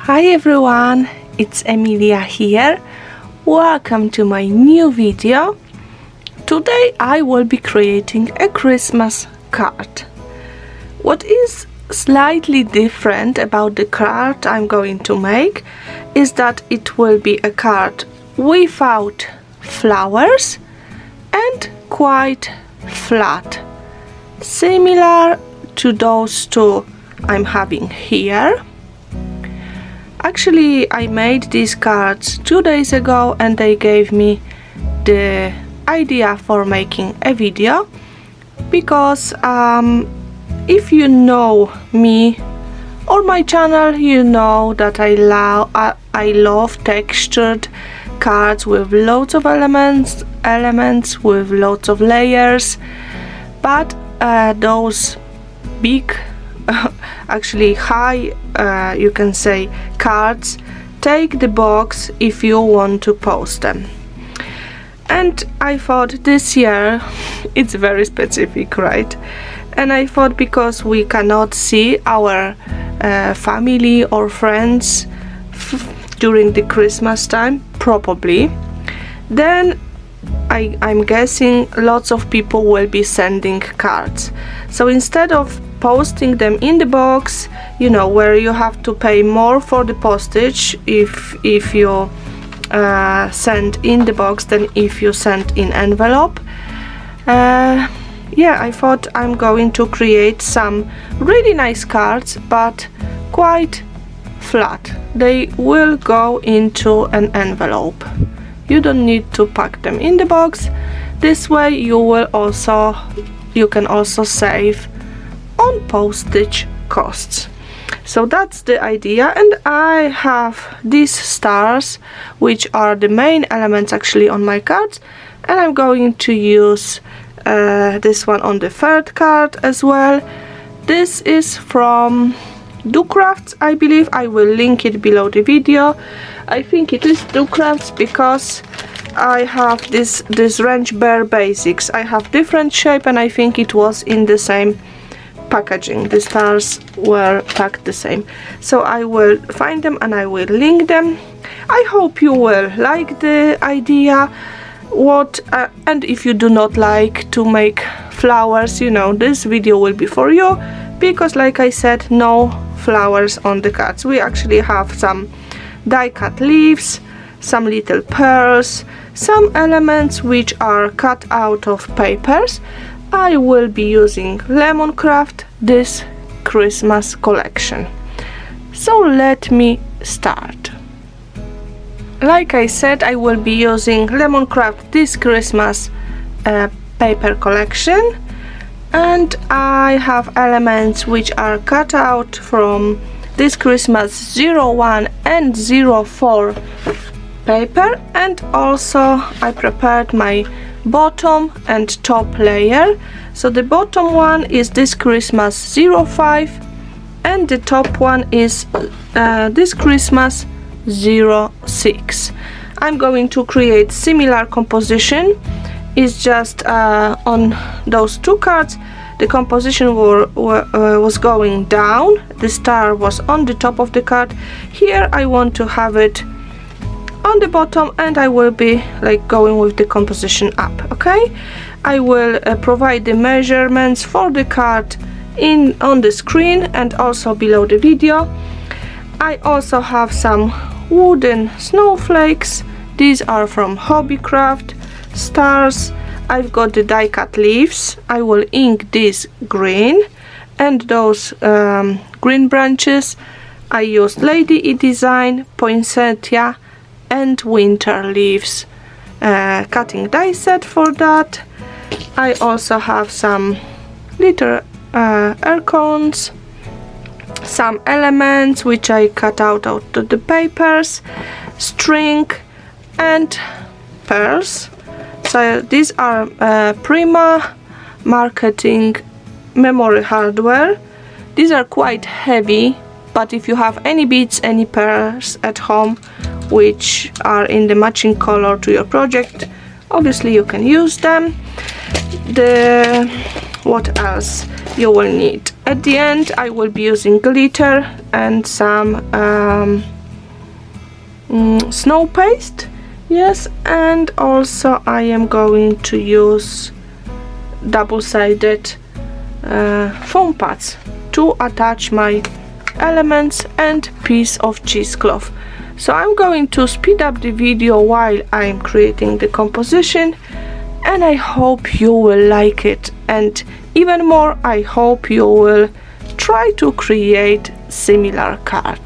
Hi everyone, it's Emilia here. Welcome to my new video. Today I will be creating a Christmas card. What is slightly different about the card I'm going to make is that it will be a card without flowers and quite flat, similar to those two I'm having here. Actually, I made these cards 2 days ago and they gave me the idea for making a video because if you know me or my channel, you know that I love textured cards with lots of elements with lots of layers, but those big actually high you can say cards take the box if you want to post them. And I thought this year it's very specific, right? And I thought because we cannot see our family or friends during the Christmas time probably, then I'm guessing lots of people will be sending cards. So instead of posting them in the box, you know, where you have to pay more for the postage if you send in the box than if you send in envelope, yeah, I thought I'm going to create some really nice cards but quite flat. They will go into an envelope. You don't need to pack them in the box. This way you can also save on postage costs. So that's the idea, and I have these stars which are the main elements actually on my cards, and I'm going to use this one on the third card as well. This is from Hobbycraft, I believe. I will link it below the video. I think it is Hobbycraft because I have this Ranch Bear Basics. I have different shape and I think it was in the same packaging. The stars were packed the same. So I will find them and I will link them. I hope you will like the idea. And if you do not like to make flowers, you know, this video will be for you, because like I said, no flowers on the cards. We actually have some die cut leaves, some little pearls, some elements which are cut out of papers. I will be using Lemon-Craft this Christmas collection. So let me start. Like I said, I will be using Lemon-Craft this Christmas paper collection, and I have elements which are cut out from this Christmas 01 and 04 paper, and also I prepared my bottom and top layer. So the bottom one is this Christmas 05 and the top one is this Christmas 06. I'm going to create similar composition. It's just on those two cards the composition was going down, the star was on the top of the card. Here I want to have it on the bottom and I will be like going with the composition up. Okay, I will provide the measurements for the card on the screen and also below the video. I also have some wooden snowflakes. These are from Hobbycraft. Stars. I've got the die cut leaves. I will ink this green, and those green branches I used Lady E design, poinsettia and winter leaves cutting die set for that. I also have some little acorns, some elements which I cut out of the papers, string and pearls. So these are Prima marketing memory hardware. These are quite heavy, but if you have any beads, any pearls at home which are in the matching color to your project, obviously you can use them. What else you will need? At the end I will be using glitter and some snow paste. Yes, and also I am going to use double-sided foam pads to attach my elements and piece of cheesecloth. So I'm going to speed up the video while I'm creating the composition, and I hope you will like it, and even more I hope you will try to create similar card.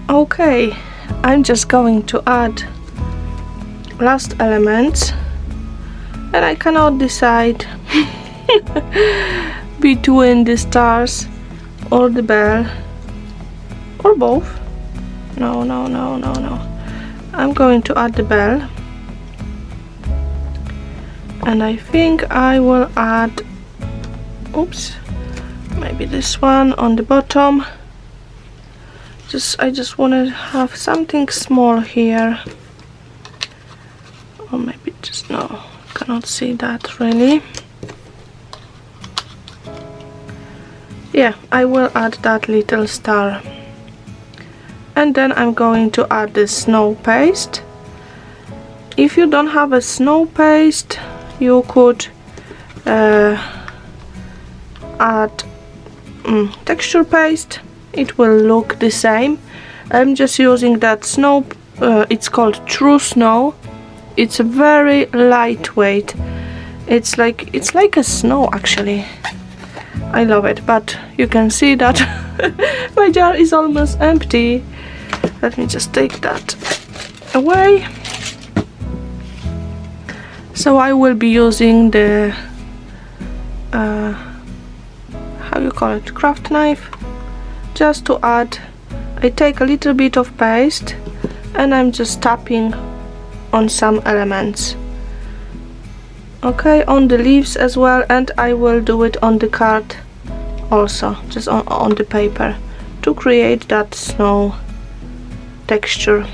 Okay, I'm just going to add last elements, and I cannot decide between the stars or the bell or both. No. I'm going to add the bell, and I think I will add, oops, maybe this one on the bottom. I just want to have something small here, or maybe just, no, cannot see that really. Yeah, I will add that little star. And then I'm going to add the snow paste. If you don't have a snow paste, you could add texture paste. It will look the same. I'm just using that snow, it's called True Snow. It's very lightweight. It's like a snow actually. I love it, but you can see that my jar is almost empty. Let me just take that away. So I will be using the how you call it, craft knife, just to add. I take a little bit of paste and I'm just tapping on some elements. Okay, on the leaves as well, and I will do it on the card also, just on the paper, to create that snow texture.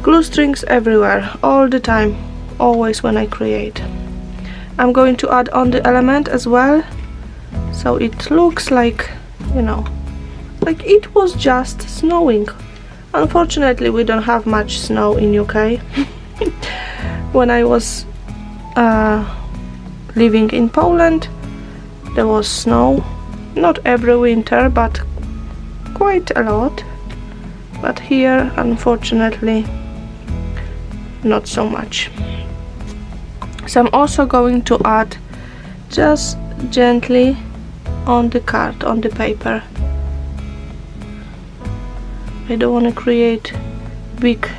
Glue strings everywhere, all the time, always when I create. I'm going to add on the element as well, so it looks like, you know, like it was just snowing. Unfortunately, we don't have much snow in UK. When I was living in Poland, there was snow, not every winter, but quite a lot. But here, unfortunately, not so much. So I'm also going to add just gently on the card, on the paper. I don't want to create big,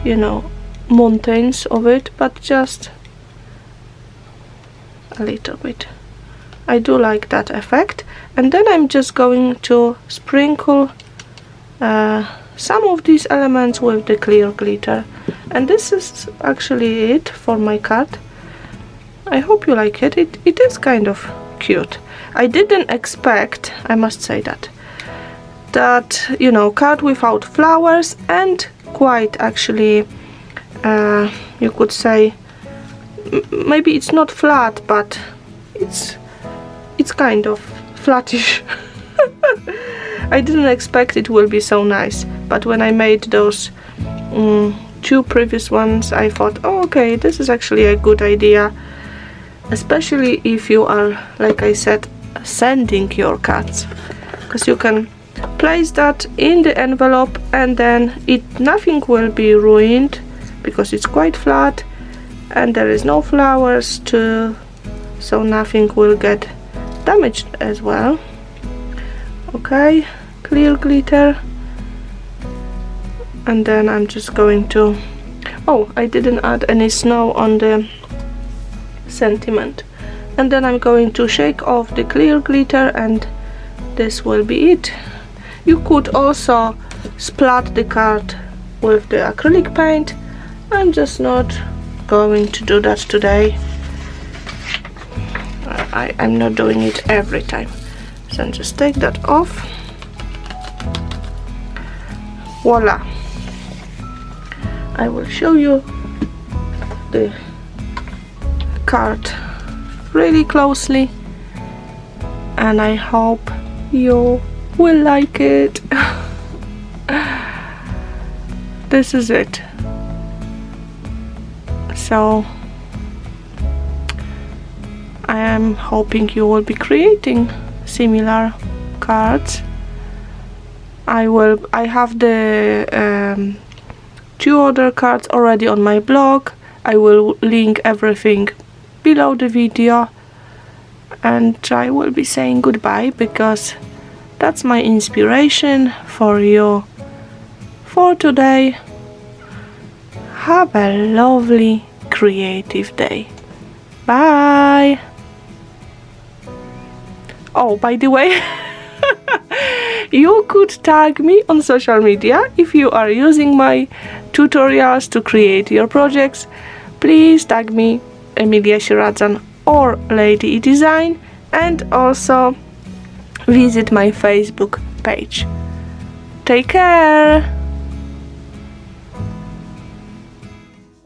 you know, mountains of it, but just a little bit. I do like that effect. And then I'm just going to sprinkle some of these elements with the clear glitter, and this is actually it for my card. I hope you like it. It is kind of cute. I didn't expect, I must say that, you know, card without flowers and quite actually, you could say, maybe it's not flat, but it's kind of flattish. I didn't expect it will be so nice, but when I made those two previous ones, I thought, oh, okay, this is actually a good idea, especially if you are, like I said, sending your cards, because you can place that in the envelope and then nothing will be ruined because it's quite flat and there is no flowers too, so nothing will get damaged as well. Okay, clear glitter, and then I'm just going to, oh, I didn't add any snow on the sentiment, and then I'm going to shake off the clear glitter, and this will be it. You could also splat the card with the acrylic paint. I'm just not going to do that today. I'm not doing it every time. So just take that off. Voila! I will show you the card really closely, and I hope you will like it. This is it. So I am hoping you will be creating similar cards. I have the two other cards already on my blog. I will link everything below the video, and I will be saying goodbye because That's my inspiration for you for today. Have a lovely creative day. Bye! Oh, by the way, you could tag me on social media if you are using my tutorials to create your projects. Please tag me, Emilia Sieradzan or Lady Design, and also visit my Facebook page. Take care!